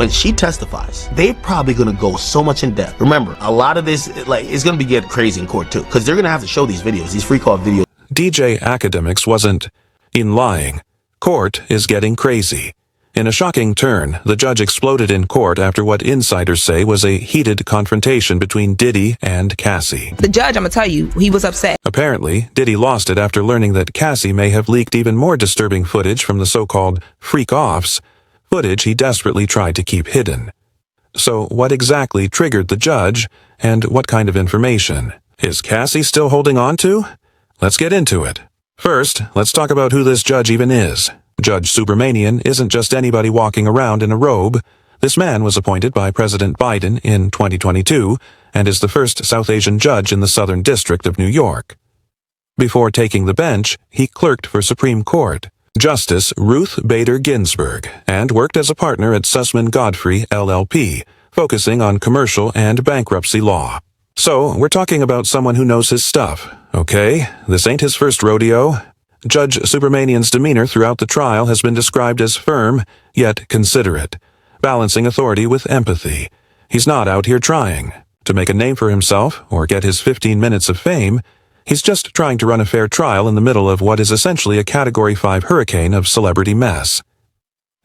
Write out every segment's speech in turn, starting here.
when she testifies, they're probably gonna go so much in depth. Remember, a lot of this, like, it's gonna be get crazy in court too, because they're gonna have to show these videos, these freak-off videos. DJ Academics wasn't in lying. Court is getting crazy. In a shocking turn, the judge exploded in court after what insiders say was a heated confrontation between Diddy and Cassie. The judge, I'm gonna tell you, he was upset. Apparently, Diddy lost it after learning that Cassie may have leaked even more disturbing footage from the so-called freak-offs, footage he desperately tried to keep hidden. So what exactly triggered the judge, and what kind of information? Is Cassie still holding on to? Let's get into it. First, let's talk about who this judge even is. Judge Subramanian isn't just anybody walking around in a robe. This man was appointed by President Biden in 2022 and is the first South Asian judge in the Southern District of New York. Before taking the bench, he clerked for Supreme Court Justice Ruth Bader Ginsburg and worked as a partner at Sussman Godfrey, LLP, focusing on commercial and bankruptcy law. So, we're talking about someone who knows his stuff, okay? This ain't his first rodeo. Judge Subramanian's demeanor throughout the trial has been described as firm, yet considerate, balancing authority with empathy. He's not out here trying to make a name for himself or get his 15 minutes of fame. He's just trying to run a fair trial in the middle of what is essentially a Category 5 hurricane of celebrity mess.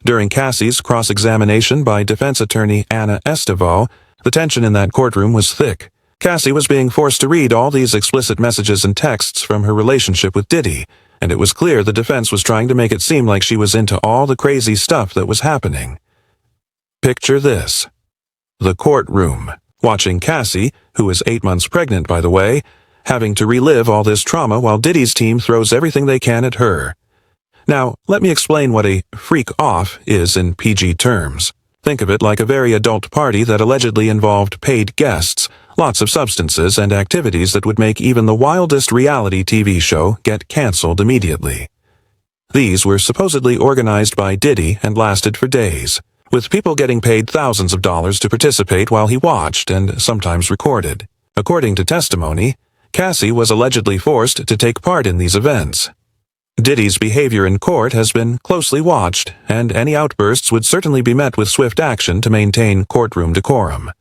During Cassie's cross-examination by defense attorney Anna Estevo, the tension in that courtroom was thick. Cassie was being forced to read all these explicit messages and texts from her relationship with Diddy, and it was clear the defense was trying to make it seem like she was into all the crazy stuff that was happening. Picture this. The courtroom, watching Cassie, who is 8 months pregnant by the way, having to relive all this trauma while Diddy's team throws everything they can at her. Now, let me explain what a freak-off is in PG terms. Think of it like a very adult party that allegedly involved paid guests, lots of substances and activities that would make even the wildest reality TV show get canceled immediately. These were supposedly organized by Diddy and lasted for days, with people getting paid thousands of dollars to participate while he watched and sometimes recorded. According to testimony, Cassie was allegedly forced to take part in these events. Diddy's behavior in court has been closely watched, and any outbursts would certainly be met with swift action to maintain courtroom decorum.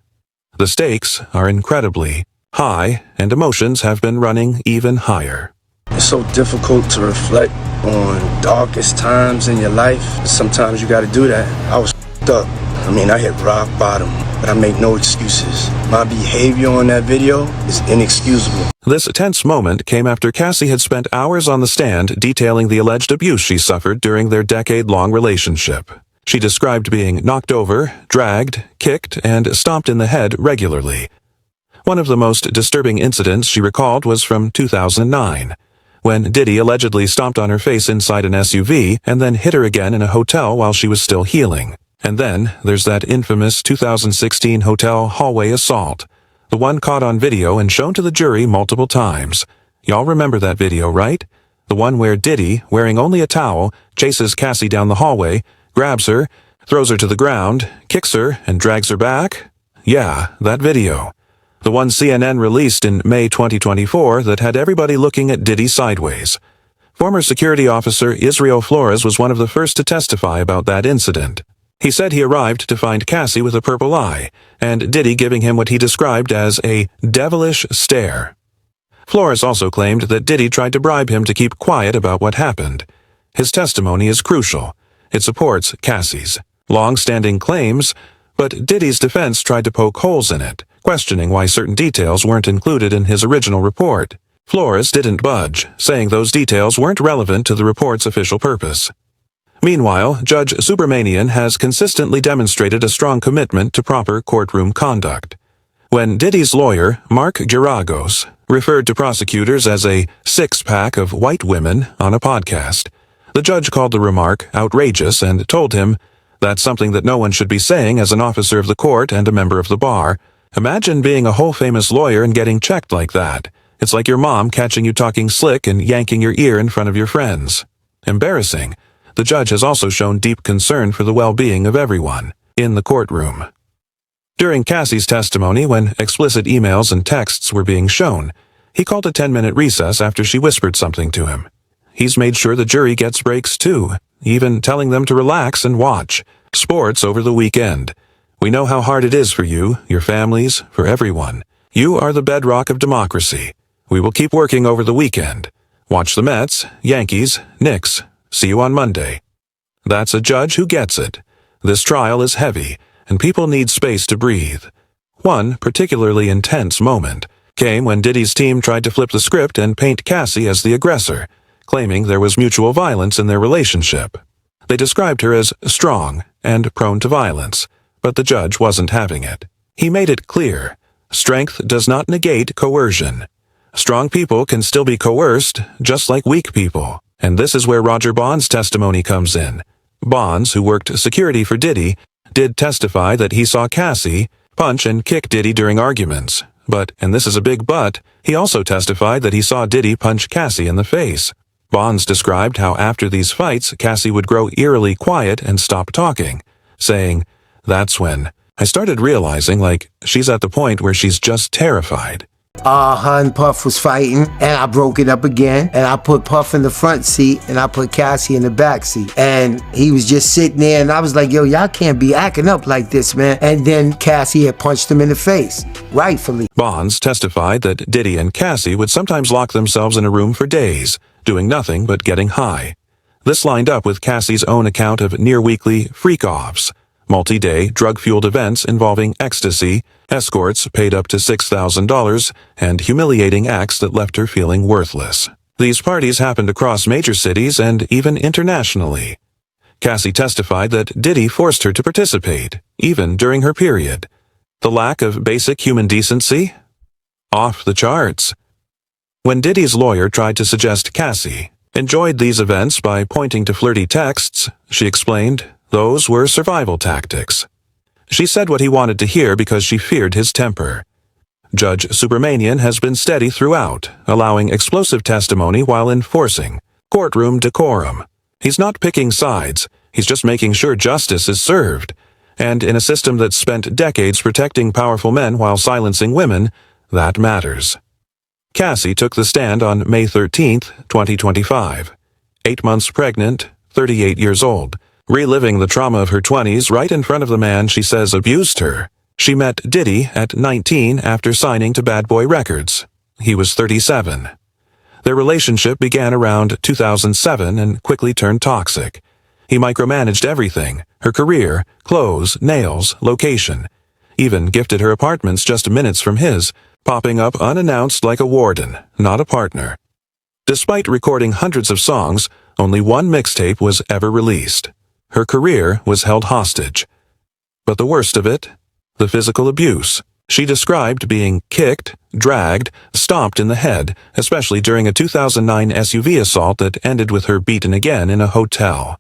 The stakes are incredibly high, and emotions have been running even higher. It's so difficult to reflect on darkest times in your life. Sometimes you gotta do that. I was f***ed up. I hit rock bottom, but I make no excuses. My behavior on that video is inexcusable. This tense moment came after Cassie had spent hours on the stand detailing the alleged abuse she suffered during their decade-long relationship. She described being knocked over, dragged, kicked, and stomped in the head regularly. One of the most disturbing incidents she recalled was from 2009, when Diddy allegedly stomped on her face inside an SUV and then hit her again in a hotel while she was still healing. And then there's that infamous 2016 hotel hallway assault, the one caught on video and shown to the jury multiple times. Y'all remember that video, right? The one where Diddy, wearing only a towel, chases Cassie down the hallway, grabs her, throws her to the ground, kicks her, and drags her back? Yeah, that video. The one CNN released in May 2024 that had everybody looking at Diddy sideways. Former security officer Israel Flores was one of the first to testify about that incident. He said he arrived to find Cassie with a purple eye, and Diddy giving him what he described as a devilish stare. Flores also claimed that Diddy tried to bribe him to keep quiet about what happened. His testimony is crucial. It supports Cassie's long-standing claims, but Diddy's defense tried to poke holes in it, questioning why certain details weren't included in his original report. Flores didn't budge, saying those details weren't relevant to the report's official purpose. Meanwhile, Judge Subramanian has consistently demonstrated a strong commitment to proper courtroom conduct. When Diddy's lawyer, Mark Geragos, referred to prosecutors as a six-pack of white women on a podcast, the judge called the remark outrageous and told him, "That's something that no one should be saying as an officer of the court and a member of the bar. Imagine being a whole famous lawyer and getting checked like that. It's like your mom catching you talking slick and yanking your ear in front of your friends. Embarrassing." The judge has also shown deep concern for the well-being of everyone in the courtroom. During Cassie's testimony, when explicit emails and texts were being shown, he called a 10-minute recess after she whispered something to him. He's made sure the jury gets breaks too, even telling them to relax and watch sports over the weekend. We know how hard it is for you, your families, for everyone. You are the bedrock of democracy. We will keep working over the weekend. Watch the Mets, Yankees, Knicks. See you on Monday. That's a judge who gets it. This trial is heavy, and people need space to breathe. One particularly intense moment came when Diddy's team tried to flip the script and paint Cassie as the aggressor, claiming there was mutual violence in their relationship. They described her as strong and prone to violence, but the judge wasn't having it. He made it clear, strength does not negate coercion. Strong people can still be coerced, just like weak people. And this is where Roger Bond's testimony comes in. Bonds, who worked security for Diddy, did testify that he saw Cassie punch and kick Diddy during arguments. But, and this is a big but, he also testified that he saw Diddy punch Cassie in the face. Bonds described how after these fights, Cassie would grow eerily quiet and stop talking, saying, "That's when I started realizing, like, she's at the point where she's just terrified." Her and Puff was fighting, and I broke it up again, and I put Puff in the front seat, and I put Cassie in the back seat, and he was just sitting there, and I was like, yo, y'all can't be acting up like this, man. And then Cassie had punched him in the face, rightfully. Bonds testified that Diddy and Cassie would sometimes lock themselves in a room for days, doing nothing but getting high. This lined up with Cassie's own account of near-weekly freak-offs, multi-day drug-fueled events involving ecstasy, escorts paid up to $6,000, and humiliating acts that left her feeling worthless. These parties happened across major cities and even internationally. Cassie testified that Diddy forced her to participate, even during her period. The lack of basic human decency? Off the charts. When Diddy's lawyer tried to suggest Cassie enjoyed these events by pointing to flirty texts, she explained, those were survival tactics. She said what he wanted to hear because she feared his temper. Judge Supermanian has been steady throughout, allowing explosive testimony while enforcing courtroom decorum. He's not picking sides, he's just making sure justice is served. And in a system that's spent decades protecting powerful men while silencing women, that matters. Cassie took the stand on May 13th, 2025. 8 months pregnant, 38 years old. Reliving the trauma of her 20s right in front of the man she says abused her. She met Diddy at 19 after signing to Bad Boy Records. He was 37. Their relationship began around 2007 and quickly turned toxic. He micromanaged everything, her career, clothes, nails, location. Even gifted her apartments just minutes from his, popping up unannounced like a warden, not a partner. Despite recording hundreds of songs, only one mixtape was ever released. Her career was held hostage. But the worst of it, the physical abuse. She described being kicked, dragged, stomped in the head, especially during a 2009 SUV assault that ended with her beaten again in a hotel.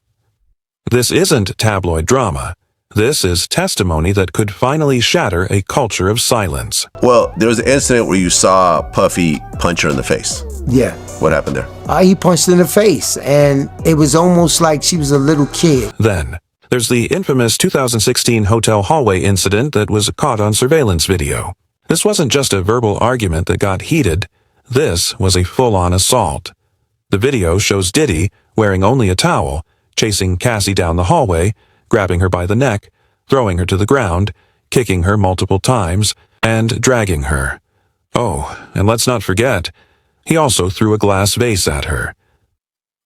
This isn't tabloid drama. This is testimony that could finally shatter a culture of silence. Well, there was an incident where you saw Puffy punch her in the face. Yeah. What happened there? He punched her in the face, and it was almost like she was a little kid. Then, there's the infamous 2016 hotel hallway incident that was caught on surveillance video. This wasn't just a verbal argument that got heated. This was a full-on assault. The video shows Diddy, wearing only a towel, chasing Cassie down the hallway, grabbing her by the neck, throwing her to the ground, kicking her multiple times, and dragging her. Oh, and let's not forget, he also threw a glass vase at her.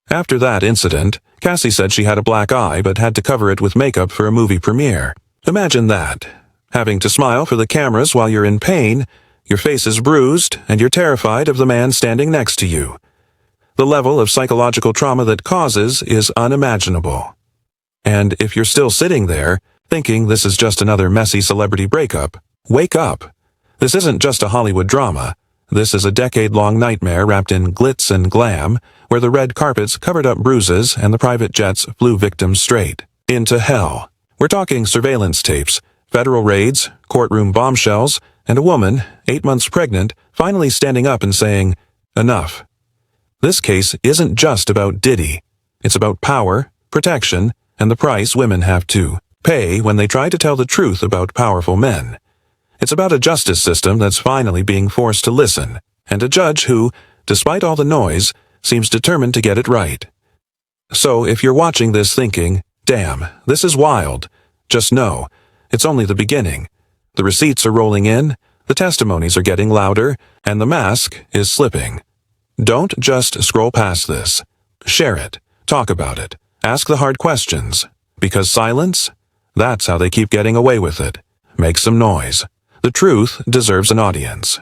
After that incident, Cassie said she had a black eye but had to cover it with makeup for a movie premiere. Imagine that. Having to smile for the cameras while you're in pain, your face is bruised, and you're terrified of the man standing next to you. The level of psychological trauma that causes is unimaginable. And if you're still sitting there, thinking this is just another messy celebrity breakup, wake up. This isn't just a Hollywood drama. This is a decade-long nightmare wrapped in glitz and glam, where the red carpets covered up bruises and the private jets flew victims straight into hell. We're talking surveillance tapes, federal raids, courtroom bombshells, and a woman, 8 months pregnant, finally standing up and saying, "Enough." This case isn't just about Diddy. It's about power, protection, and the price women have to pay when they try to tell the truth about powerful men. It's about a justice system that's finally being forced to listen, and a judge who, despite all the noise, seems determined to get it right. So if you're watching this thinking, damn, this is wild, just know, It's only the beginning. The receipts are rolling in, the testimonies are getting louder, and the mask is slipping. Don't just scroll past this. Share it. Talk about it. Ask the hard questions. Because silence? That's how they keep getting away with it. Make some noise. The truth deserves an audience.